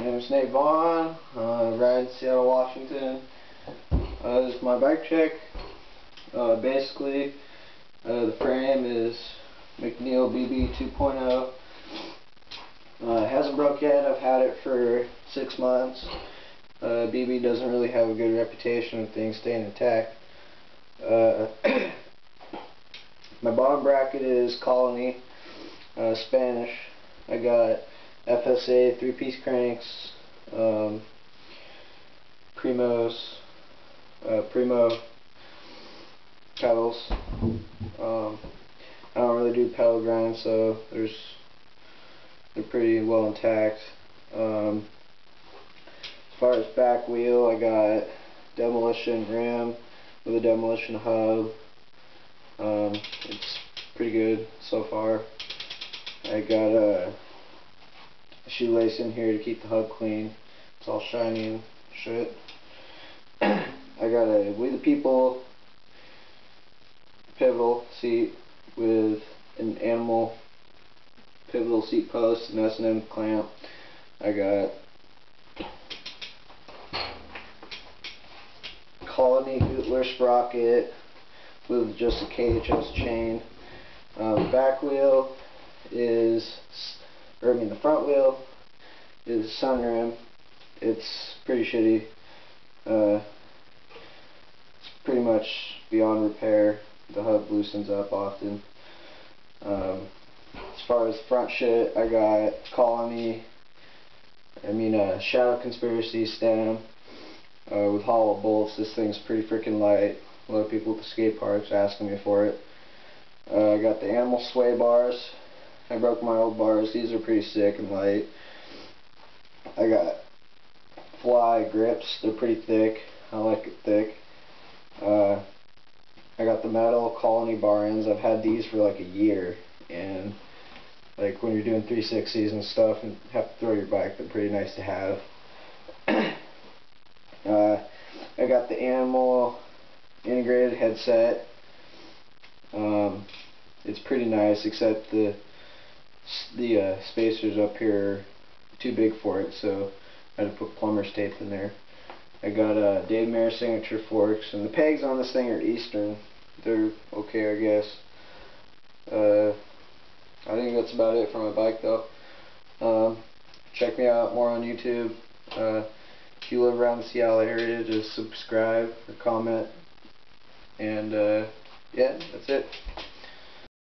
name is Vaughn. Ride in Seattle, Washington. This is my bike check. Basically, the frame is McNeil BB 2.0. It hasn't broke yet. I've had it for 6 months. BB doesn't really have a good reputation of things staying intact. My bottom bracket is Colony, Spanish. I got FSA 3-piece cranks, Primo pedals. I don't really do pedal grind, so they're pretty well intact. As far as back wheel, I got demolition rim with a demolition hub. It's pretty good so far. I got a shoelace in here to keep the hub clean. It's all shiny and shit. I got a We the People pivotal seat with an animal pivotal seat post and S&M clamp. I got Colony Hootler sprocket with just a KHS chain. The back wheel is, the front wheel is sunrim. It's pretty shitty. It's pretty much beyond repair. The hub loosens up often. As far as front shit, I got Colony, Shadow Conspiracy stem with hollow bolts. This thing's pretty freaking light. A lot of people at the skate parks asking me for it. I got the animal sway bars. I broke my old bars. These are pretty sick and light. I got Fly grips. They're pretty thick. I like it thick. I got the metal Colony bar ends. I've had these for like a year, and like when you're doing 360s and stuff and have to throw your bike, they're pretty nice to have. I got the Animal integrated headset. It's pretty nice, except the spacers up here are too big for it, so I had to put plumber's tape in there. I got Dave Mayer signature forks, and the pegs on this thing are Eastern. They're okay, I guess. I think that's about it for my bike, though. Check me out more on YouTube. If you live around the Seattle area, just subscribe or comment. And yeah, that's it.